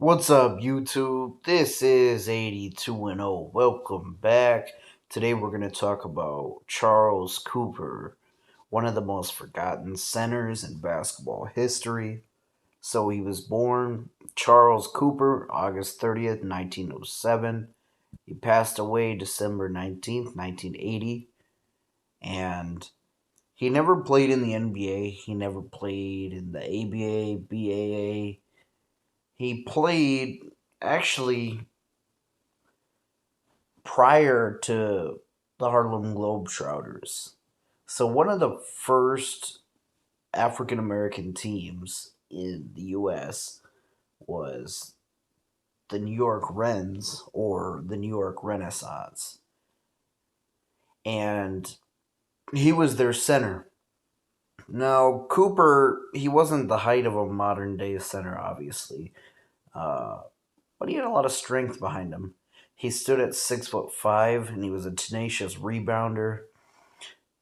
What's up, YouTube? This is 82 and 0. Welcome back. Today we're going to talk about Charles Cooper, one of the most forgotten centers in basketball history. So he was born Charles Cooper, August 30th, 1907. He passed away December 19th, 1980. And he never played in the NBA. He never played in the ABA, BAA. He played actually prior to the Harlem Globetrotters. So one of the first African American teams in the US was the New York Rens or the New York Renaissance. And he was their center. Now, Cooper, he wasn't the height of a modern day center, obviously, uh, but he had a lot of strength behind him. He stood at 6'5", and he was a tenacious rebounder.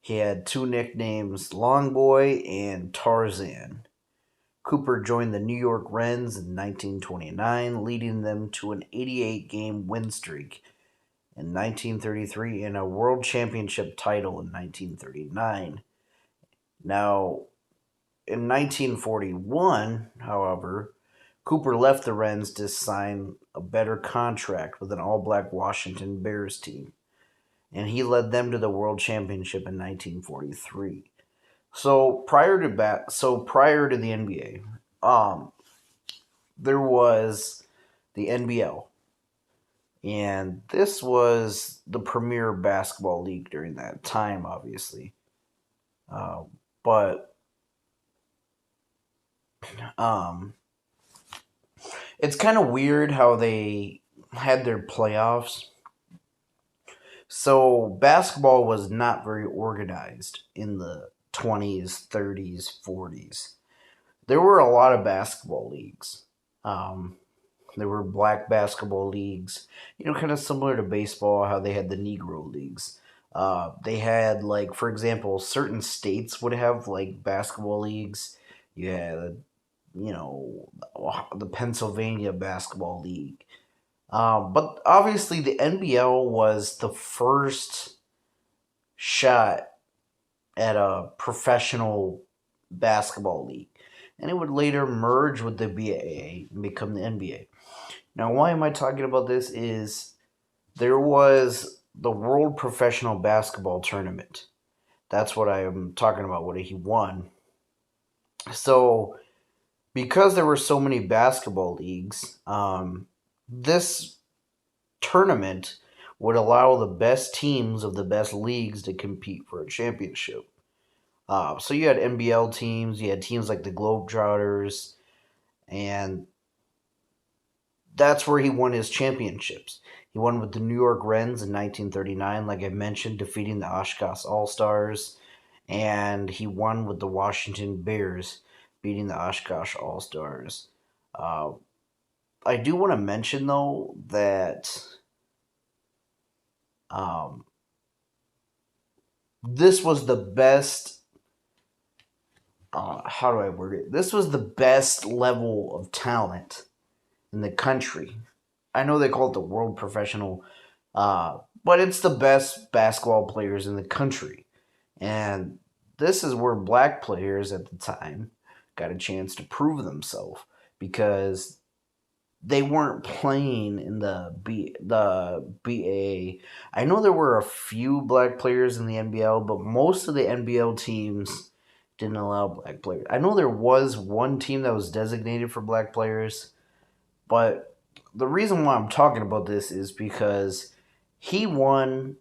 He had two nicknames, Long Boy and Tarzan. Cooper joined the New York Rens in 1929, leading them to an 88-game win streak in 1933 and a world championship title in 1939. Now, in 1941, however, Cooper left the Rens to sign a better contract with an all-black Washington Bears team, and he led them to the World Championship in 1943. So prior to the NBA, there was the NBL, and this was the premier basketball league during that time, obviously. Uh, but um, it's kind of weird how they had their playoffs. So basketball was not very organized in the 20s, 30s, 40s. There were a lot of basketball leagues. Um, there were black basketball leagues, kind of similar to baseball, how they had the Negro leagues. They had, like, for example, certain states would have, like, basketball leagues. You had, the Pennsylvania Basketball League. But obviously, the NBL was the first shot at a professional basketball league, and it would later merge with the BAA and become the NBA. Now, why am I talking about this? Is there was the World Professional Basketball Tournament. That's what I am talking about, what he won. So, because there were so many basketball leagues, this tournament would allow the best teams of the best leagues to compete for a championship. So you had NBL teams, you had teams like the Globetrotters, and that's where he won his championships. He won with the New York Rens in 1939, like I mentioned, defeating the Oshkosh All Stars, and he won with the Washington Bears, beating the Oshkosh All Stars. Uh, I do want to mention, though, that um, this was the best. How do I word it? This was the best level of talent in the country. I know they call it the world professional, but it's the best basketball players in the country. And this is where black players at the time got a chance to prove themselves because they weren't playing in the BA. I know there were a few black players in the NBL, but most of the NBL teams didn't allow black players. I know there was one team that was designated for black players, but the reason why I'm talking about this is because he won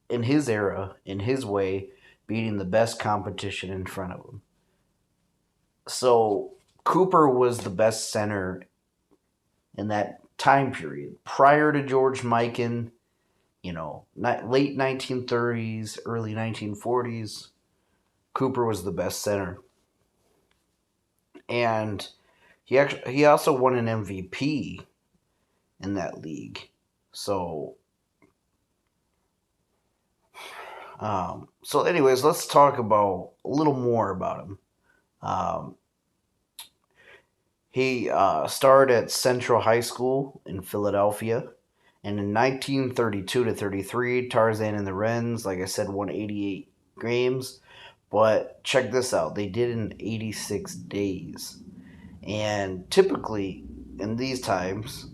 in his era, in his way, beating the best competition in front of him. So Cooper was the best center in that time period prior to George Mikan, late 1930s, early 1940s. Cooper was the best center, and he also won an MVP in that league. So anyways, let's talk about a little more about him. Um, He starred at Central High School in Philadelphia. And in 1932 to 33, Tarzan and the Wrens, like I said, won 88 games. But check this out, they did it in 86 days. And typically, in these times,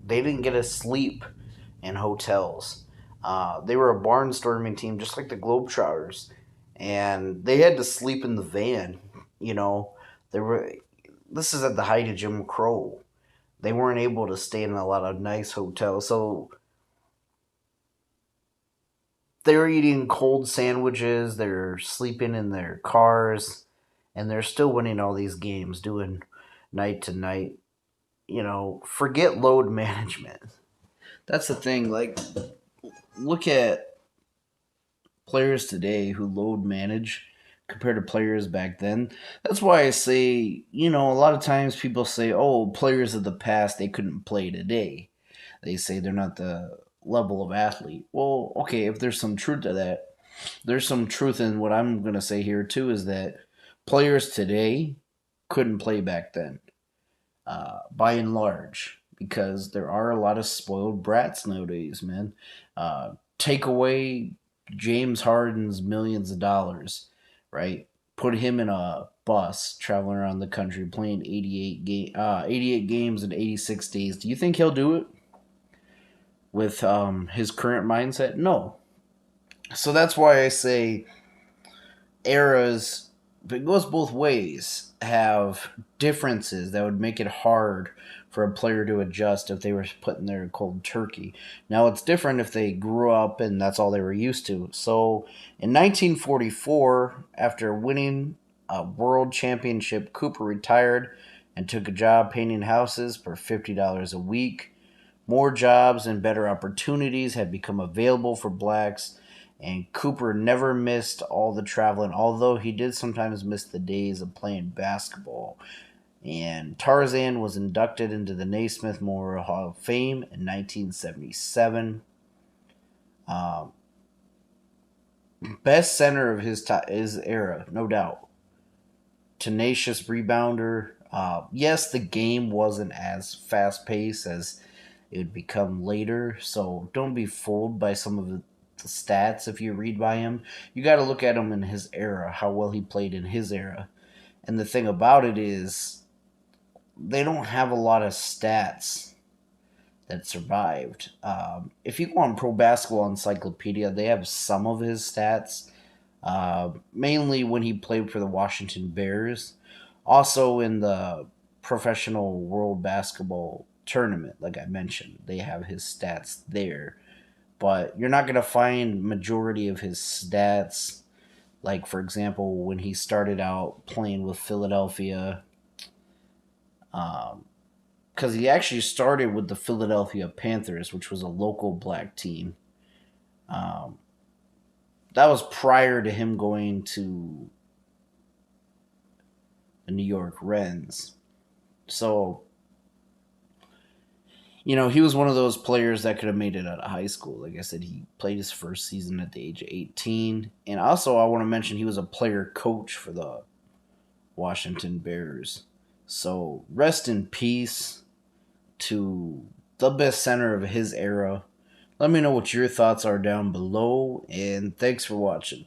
they didn't get to sleep in hotels. They were a barnstorming team, just like the Globetrotters, and they had to sleep in the van. You know, they were. This is at the height of Jim Crow. They weren't able to stay in a lot of nice hotels, so they were eating cold sandwiches. They're sleeping in their cars, and they're still winning all these games, doing night to night. Forget load management. That's the thing. Like, look at players today who load manage compared to players back then. That's why I say, a lot of times people say, oh, players of the past, they couldn't play today. They say they're not the level of athlete. Well, okay, if there's some truth to that, there's some truth in what I'm going to say here, too, is that players today couldn't play back then, by and large, because there are a lot of spoiled brats nowadays, man. Take away James Harden's millions of dollars, right? Put him in a bus traveling around the country playing 88 games in 86 days. Do you think he'll do it with his current mindset? No. So that's why I say eras, but it goes both ways, have differences that would make it hard for a player to adjust if they were put in there cold turkey. Now it's different if they grew up and that's all they were used to. So in 1944, after winning a world championship, Cooper retired and took a job painting houses for $50 a week. More jobs and better opportunities had become available for blacks, and Cooper never missed all the traveling, although he did sometimes miss the days of playing basketball. And Tarzan was inducted into the Naismith Memorial Hall of Fame in 1977. Um, Best center of his era, no doubt. Tenacious rebounder. Yes, the game wasn't as fast paced as it would become later, so don't be fooled by some of the stats if you read by him. You got to look at him in his era, how well he played in his era. And the thing about it is, they don't have a lot of stats that survived. If you go on Pro Basketball Encyclopedia, they have some of his stats, mainly when he played for the Washington Bears. Also in the Professional World Basketball Tournament, like I mentioned, they have his stats there. But you're not going to find majority of his stats, like, for example, when he started out playing with Philadelphia, because he actually started with the Philadelphia Panthers, which was a local black team. Um, that was prior to him going to the New York Rens. So, he was one of those players that could have made it out of high school. Like I said, he played his first season at the age of 18. And also, I want to mention he was a player coach for the Washington Bears. So, rest in peace to the best center of his era. Let me know what your thoughts are down below, and thanks for watching.